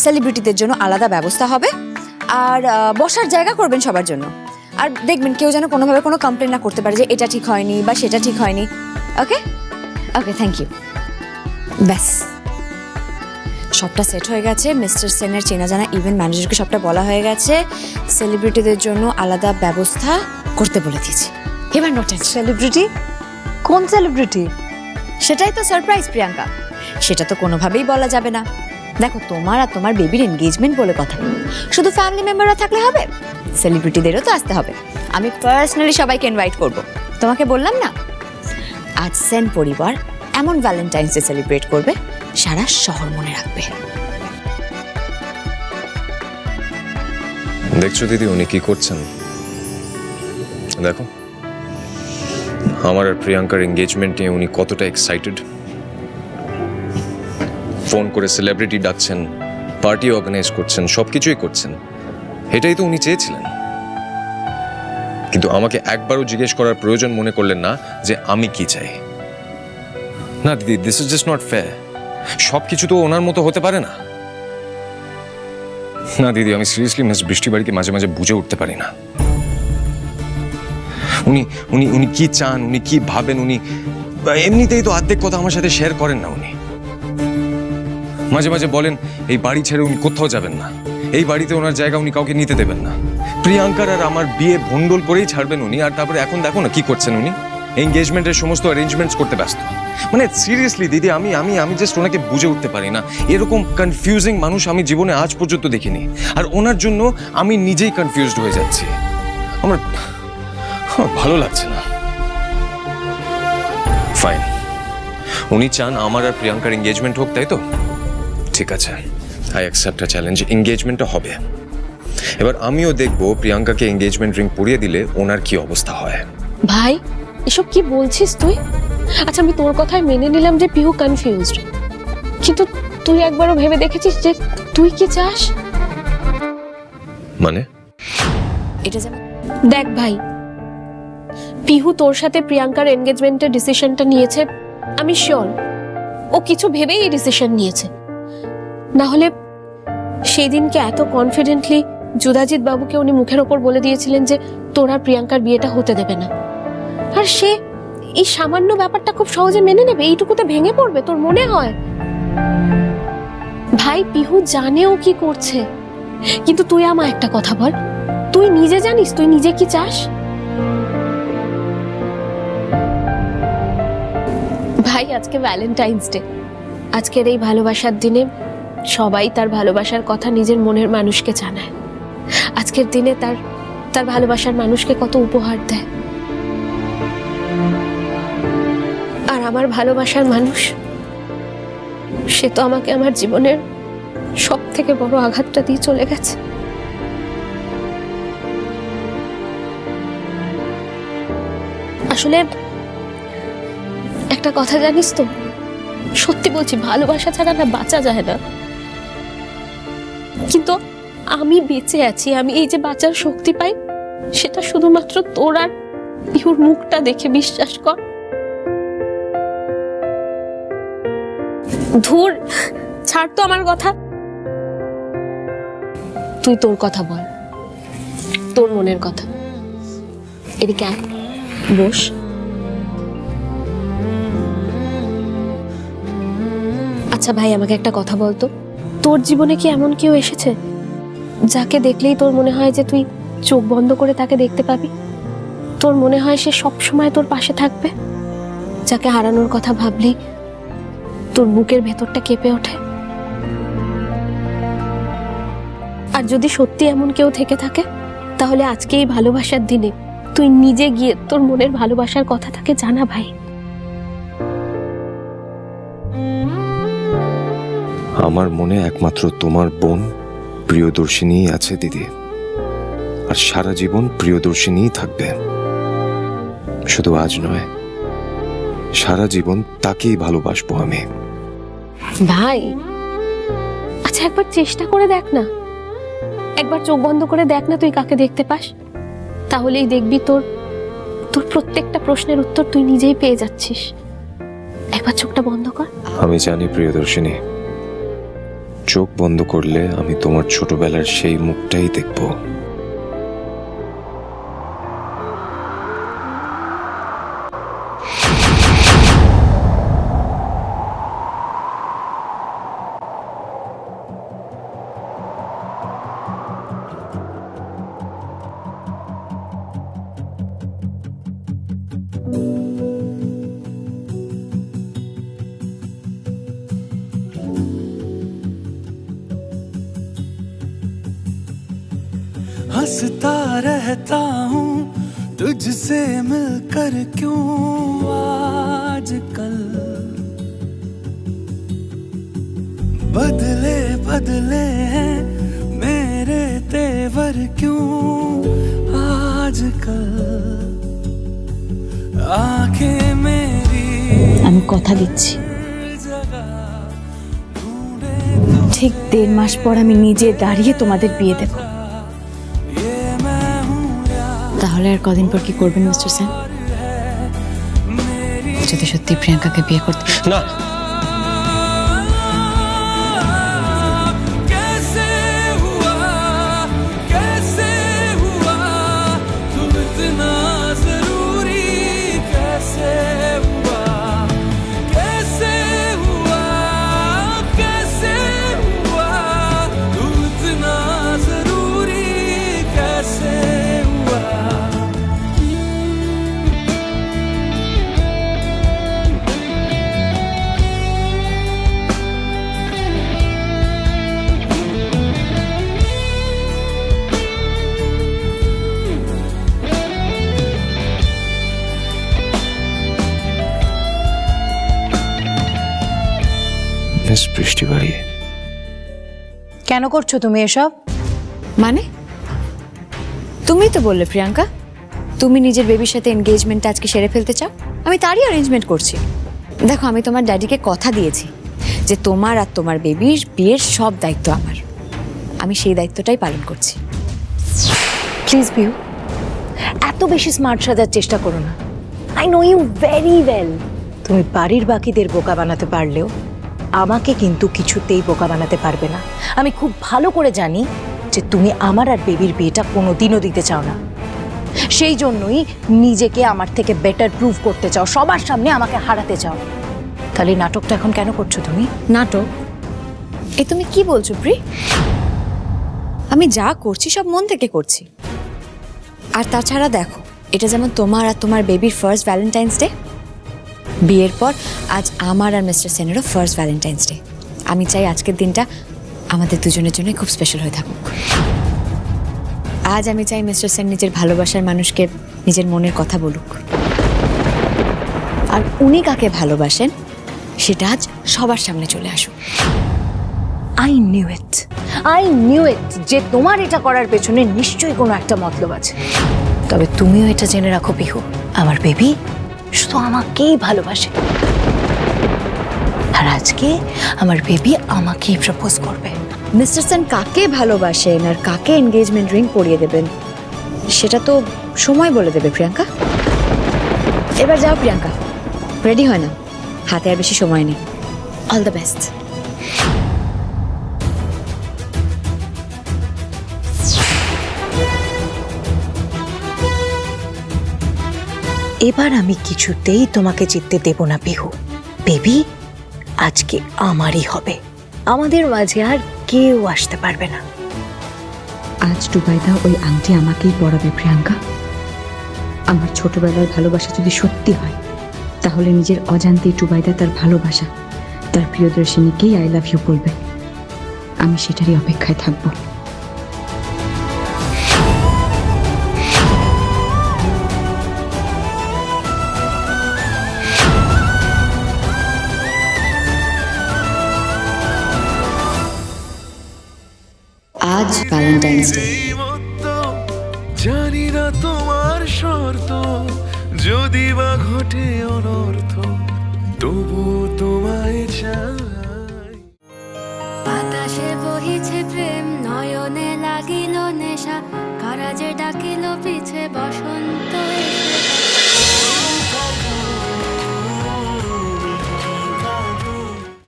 সেলিব্রিটিদের জন্য আলাদা ব্যবস্থা হবে, আর বসার জায়গা করবেন সবার জন্য। আর দেখবেন কেউ যেন কোনোভাবে কোনো কমপ্লেন না করতে পারে যে এটা ঠিক হয়নি বা সেটা ঠিক হয়নি। ওকে ওকে, থ্যাংক ইউ। ব্যাস, সবটা সেট হয়ে গেছে। মিস্টার সেনের চেনা জানা ইভেন্ট ম্যানেজারকে সবটা বলা হয়ে গেছে। সেলিব্রিটিদের জন্য আলাদা ব্যবস্থা করতে বলে দিয়েছি। এবার নো টেনশন। সেলিব্রিটি? কোন সেলিব্রিটি? সেটাই তো সারপ্রাইজ প্রিয়াঙ্কা, সেটা তো কোনোভাবেই বলা যাবে না। দেখো, তোমার আর তোমার বেবির এনগেজমেন্ট বলে কথা, শুধু ফ্যামিলি মেম্বাররা থাকলে হবে, সেলিব্রিটিদেরও তো আসতে হবে। আমি পার্সোনালি সবাইকে ইনভাইট করব। তোমাকে বললাম না, আজ সেন পরিবার এমন ভ্যালেন্টাইন্স ডে সেলিব্রেট করবে সারা শহর মনে রাখবে। দেখছো দিদি উনি কি করছেন? দেখো, আমার আর প্রিয়াঙ্কার এঙ্গেজমেন্ট নিয়ে উনি কতটা এক্সাইটেড। ফোন করে সেলিব্রিটি ডাকছেন, পার্টি অর্গানাইজ করছেন, সবকিছুই করছেন। এটাই তো উনি চেয়েছিলেন। কিন্তু আমাকে একবারও জিজ্ঞেস করার প্রয়োজন মনে করলেন না যে আমি কি চাই। না দিদি, this is just not fair. সবকিছু তো ওনার মতো হতে পারে না। না দিদি, আমি সিরিয়াসলি মিস বৃষ্টি বাড়িকে মাঝে মাঝে বুঝে উঠতে পারি না। উনি উনি উনি কি চান, উনি কি ভাবেন, উনি এমনিতেই তো অর্ধেক কথা আমার সাথে শেয়ার করেন না। উনি মাঝে মাঝে বলেন এই বাড়ি ছেড়ে উনি কোথাও যাবেন না, এই বাড়িতে ওনার জায়গা উনি কাউকে নিতে দেবেন না, প্রিয়াঙ্কার আর আমার বিয়ে ভন্ডল করেই ছাড়বেন উনি। আর তারপরে এখন দেখো না কি করছেন উনি, এনগেজমেন্টের সমস্ত অ্যারেঞ্জমেন্টস করতে ব্যস্ত। মানে সিরিয়াসলি দিদি, আমি আমি আমি জাস্ট ওনাকে বুঝে উঠতে পারি না। এরকম কনফিউজিং মানুষ আমি জীবনে আজ পর্যন্ত দেখিনি। আর ওনার জন্য আমি নিজেই কনফিউজড হয়ে যাচ্ছি। আমার ভালো লাগছে না। ফাইন, উনি চান আমার আর প্রিয়াঙ্কার এনগেজমেন্ট হোক, তাই তো? ঠিক আছে, আই অ্যাকসেপ্ট আ চ্যালেঞ্জ। এনগেজমেন্টটা হবে। এবার আমিও দেখবো প্রিয়াঙ্কাকে এনগেজমেন্ট রিং পরিয়ে দিলে ওনার কি অবস্থা হয়। ভাই, এসব কি বলছিস তুই? আচ্ছা, আমি তোর কথায় মেনে নিলাম যে পিহু কনফিউজড, কিন্তু তুই একবারও ভেবে দেখেছিস যে তুই কি চাস? মানে এটা যেমন দেখ ভাই, পিহু তোর সাথে প্রিয়াঙ্কার এনগেজমেন্টের ডিসিশনটা নিয়েছে, আমি শিওর ও কিছু ভেবেই এই ডিসিশন নিয়েছে। না হলে সেই দিনকে এত কনফিডেন্টলি যুদাজিৎ বাবুকে উনি মুখের ওপর বলে দিয়েছিলেন যে তোরা প্রিয়াঙ্কার বিয়েটা হতে দেবে না। আর সে এই সামান্য ব্যাপারটা খুব সহজে মেনে নেবে, এইটুকুতে ভেঙে পড়বে তোর মনে হয়? ভাই, পিহু জানে ও কি করছে, কিন্তু তুই আমার একটা কথা বল, তুই নিজে জানিস তুই নিজে কি চাস? ভাই, আজকে ভ্যালেন্টাইন্স ডে, আজকের এই ভালোবাসার দিনে সবাই তার ভালোবাসার কথা নিজের মনের মানুষকে জানায়। আজকের দিনে তার তার ভালোবাসার মানুষকে কত উপহার দেয়। আর আমার ভালোবাসার মানুষ, সে তো আমাকে আমার জীবনের সব থেকে বড় আঘাতটা দিয়ে চলে গেছে। আসলে একটা কথা জানিস তো, সত্যি বলছি, ভালোবাসা ছাড়া না বাঁচা যায় না। কিন্তু আমি বেঁচে আছি, আমি এই যে বাঁচার শক্তি পাই, সেটা শুধুমাত্র তোর আর পিহুর মুখটা দেখে, বিশ্বাস কর। ধুর, ছাড় তো আমার কথা, তুই তোর কথা বল, তোর মনের কথা। এদিকে আয়, বস। আচ্ছা ভাই, আমাকে একটা কথা বলতো, তোর জীবনে কি এমন কেউ এসেছে যাকে দেখলেই তোর মনে হয় যে তুই চোখ বন্ধ করে তাকে দেখতে পাবি, তোর মনে হয় সে সব সময় তোর পাশে থাকবে, যাকে হারানোর কথা ভাবলি তোর বুকের ভেতরটা কেঁপে ওঠে? আর যদি সত্যি এমন কেউ থেকে থাকে, তাহলে আজকে এই ভালোবাসার দিনে তুই নিজে গিয়ে তোর মনের ভালোবাসার কথা তাকে জানা ভাই। আমার মনে একমাত্র তোমার বোন প্রিয়দর্শিনী আছে দিদি, আর সারা জীবন প্রিয়দর্শিনী থাকবে। শুধু আজ নয়, সারা জীবন তাকেই ভালোবাসবো আমি। ভাই, আচ্ছা একবার চেষ্টা করে দেখ না, একবার চোখ বন্ধ করে দেখ না তুই কাকে দেখতে পাস, তাহলেই দেখবি তোর তোর প্রত্যেকটা প্রশ্নের উত্তর তুই নিজেই পেয়ে যাচ্ছিস। একবার চোখটা বন্ধ কর। আমি জানি প্রিয়দর্শিনী, চোখ বন্ধ করলে আমি তোমার ছোটবেলার সেই মুখটাই দেখব। हंसता रहता हूँ तुझसे मिलकर क्यों आजकल बदले बदले हैं मेरे तेवर क्यों आजकल आंखें मेरी আমি কথা দিচ্ছি ঠিক 1.5 মাস পর আমি নিজে দাঁড়িয়ে তোমাদের বিয়ে দেব। তাহলে আর কদিন পর কি করবেন মিস্টার সেন? যদি সত্যি প্রিয়াঙ্কাকে বিয়ে করতে না, মিস বৃষ্টি বাড়ি কেন করছো তুমি এসব? মানে তুমি তো বললে প্রিয়াঙ্কা তুমি নিজের বেবির সাথে এনগেজমেন্ট আজকে সেরে ফেলতে চাও, আমি তারই অ্যারেঞ্জমেন্ট করছি। দেখো আমি তোমার ড্যাডিকে কথা দিয়েছি যে তোমার আর তোমার বেবির বিয়ের সব দায়িত্ব আমার, আমি সেই দায়িত্বটাই পালন করছি। প্লিজ পিহু, এত বেশি স্মার্ট সাজার চেষ্টা করো না। I know you very well. তুমি বাড়ির বাকিদের বোকা বানাতে পারলেও আমাকে কিন্তু কিছুতেই বোকা বানাতে পারবে না। আমি খুব ভালো করে জানি যে তুমি আমার আর বেবির বিয়েটা কোনোদিনও দিতে চাও না। সেই জন্যই নিজেকে আমার থেকে বেটার প্রুভ করতে চাও, সবার সামনে আমাকে হারাতে চাও। তাহলে নাটকটা এখন কেন করছো তুমি? নাটক? এ তুমি কি বলছো প্রি? আমি যা করছি সব মন থেকে করছি। আর তাছাড়া দেখো এটা যেমন তোমার আর তোমার বেবির ফার্স্ট ভ্যালেন্টাইন্স ডে, বিয়ের পর আজ আমার আর মিস্টার সেনেরও ফার্স্ট ভ্যালেন্টাইন্স ডে। আমি চাই আজকের দিনটা আমাদের দুজনের জন্য খুব স্পেশাল হয়ে থাকুক। আজ আমি চাই মিস্টার সেন নিজের ভালোবাসার মানুষকে নিজের মনের কথা বলুক, আর উনি কাকে ভালোবাসেন সেটা আজ সবার সামনে চলে আসুক। আই নিউ ইট যে তোমার এটা করার পেছনে নিশ্চয়ই কোনো একটা মতলব আছে। তবে তুমিও এটা জেনে রাখো পিহু, আমার বেবি শুধু আমাকেই ভালোবাসে। আর আজকে আমার বেবি আমাকেই প্রপোজ করবে। মিস্টার সেন কাকে ভালোবাসেন আর কাকে এনগেজমেন্ট রিং পরিয়ে দেবেন সেটা তো সময় বলে দেবে প্রিয়াঙ্কা। এবার যাও প্রিয়াঙ্কা, রেডি হয় না, হাতে আর বেশি সময় নেই। All the best. এবার আমি কিছুতেই তোমাকে জিততে দেব না পিহু। বেবি আজকে আমারই হবে, আমাদের মাঝে আর কেউ আসতে পারবে না। আজ টুবাইদা ওই আংটি আমাকেই পরাবে প্রিয়াঙ্কা। আমার ছোটবেলার ভালোবাসা যদি সত্যি হয় তাহলে নিজের অজান্তেই টুবাইদা তার ভালোবাসা তার প্রিয়দর্শিনীকেই আই লাভ ইউ বলবে। আমি সেটারই অপেক্ষায় থাকবো। আজ ভ্যালেন্টাইন্স ডে। জানি না তোমার শর্ত যদি বা ঘটে অনর্থ, তবু তোমায় চাই। বাতাসে বহিছে প্রেম, নয়নে লাগিল নেশা, কারাজে ডাকিল পিছে বসন্ত এসে।